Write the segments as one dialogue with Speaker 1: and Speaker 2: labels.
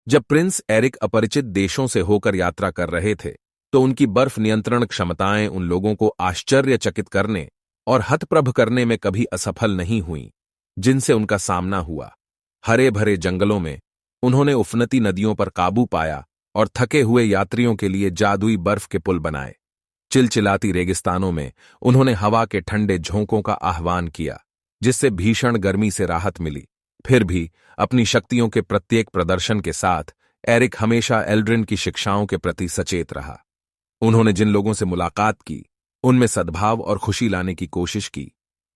Speaker 1: जब Prince Eric अपरिचित देशों से होकर यात्रा कर रहे थे तो उनकी बर्फ नियंत्रण क्षमताएं उन लोगों को आश्चर्यचकित करने और हतप्रभ करने में कभी असफल नहीं हुईं, जिनसे उनका सामना हुआ। हरे भरे जंगलों में उन्होंने उफनती नदियों पर काबू पाया और थके हुए यात्रियों के लिए जादुई बर्फ के पुल बनाए। चिलचिलाती रेगिस्तानों में उन्होंने हवा के ठंडे झोंकों का आह्वान किया, जिससे भीषण गर्मी से राहत मिली। फिर भी अपनी शक्तियों के प्रत्येक प्रदर्शन के साथ एरिक हमेशा एल्ड्रिन की शिक्षाओं के प्रति सचेत रहा। उन्होंने जिन लोगों से मुलाकात की उनमें सद्भाव और खुशी लाने की कोशिश की,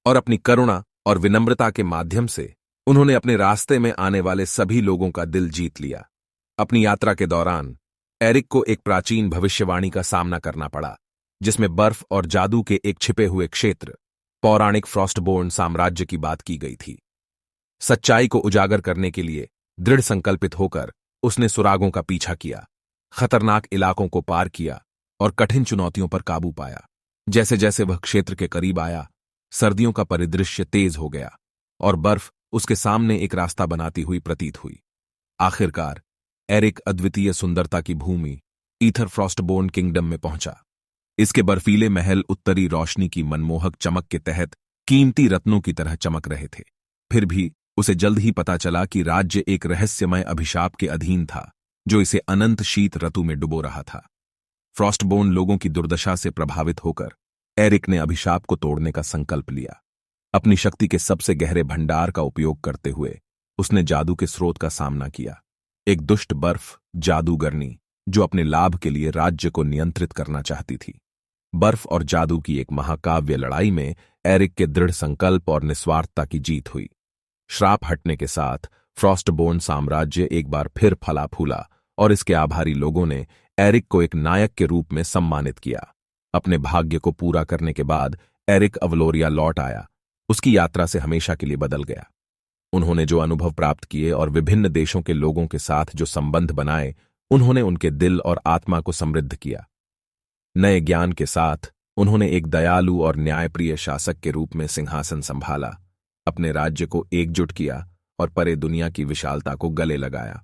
Speaker 1: और अपनी करुणा और विनम्रता के माध्यम से उन्होंने अपने रास्ते में आने वाले सभी लोगों का दिल जीत लिया। अपनी यात्रा के दौरान एरिक को एक प्राचीन भविष्यवाणी का सामना करना पड़ा, जिसमें बर्फ और जादू के एक छिपे हुए क्षेत्र, पौराणिक फ्रॉस्टबोर्न साम्राज्य की बात की गई थी। सच्चाई को उजागर करने के लिए दृढ़ संकल्पित होकर उसने सुरागों का पीछा किया, खतरनाक इलाकों को पार किया और कठिन चुनौतियों पर काबू पाया। जैसे जैसे वह क्षेत्र के करीब आया, सर्दियों का परिदृश्य तेज हो गया और बर्फ उसके सामने एक रास्ता बनाती हुई प्रतीत हुई। आखिरकार एरिक अद्वितीय सुंदरता की भूमि ईथर फ्रॉस्टबोर्न किंगडम में पहुंचा। इसके बर्फीले महल उत्तरी रोशनी की मनमोहक चमक के तहत कीमती रत्नों की तरह चमक रहे थे। फिर भी उसे जल्द ही पता चला कि राज्य एक रहस्यमय अभिशाप के अधीन था, जो इसे अनंत शीत ऋतु में डुबो रहा था। फ्रॉस्टबोर्न लोगों की दुर्दशा से प्रभावित होकर एरिक ने अभिशाप को तोड़ने का संकल्प लिया। अपनी शक्ति के सबसे गहरे भंडार का उपयोग करते हुए उसने जादू के स्रोत का सामना किया, एक दुष्ट बर्फ जादूगरनी जो अपने लाभ के लिए राज्य को नियंत्रित करना चाहती थी। बर्फ और जादू की एक महाकाव्य लड़ाई में एरिक के दृढ़ संकल्प और निस्वार्थता की जीत हुई। श्राप हटने के साथ फ्रॉस्टबोर्न साम्राज्य एक बार फिर फला फूला और इसके आभारी लोगों ने एरिक को एक नायक के रूप में सम्मानित किया। अपने भाग्य को पूरा करने के बाद एरिक अवलोरिया लौट आया। उसकी यात्रा से हमेशा के लिए बदल गया। उन्होंने जो अनुभव प्राप्त किए और विभिन्न देशों के लोगों के साथ जो संबंध बनाए, उन्होंने उनके दिल और आत्मा को समृद्ध किया। नए ज्ञान के साथ उन्होंने एक दयालु और न्यायप्रिय शासक के रूप में सिंहासन संभाला, अपने राज्य को एकजुट किया और परे दुनिया की विशालता को गले लगाया।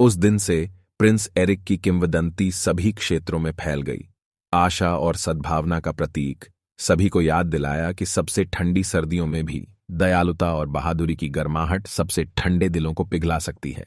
Speaker 1: उस दिन से प्रिंस एरिक की किंवदंती सभी क्षेत्रों में फैल गई। आशा और सद्भावना का प्रतीक सभी को याद दिलाया कि सबसे ठंडी सर्दियों में भी दयालुता और बहादुरी की गर्माहट सबसे ठंडे दिलों को पिघला सकती है।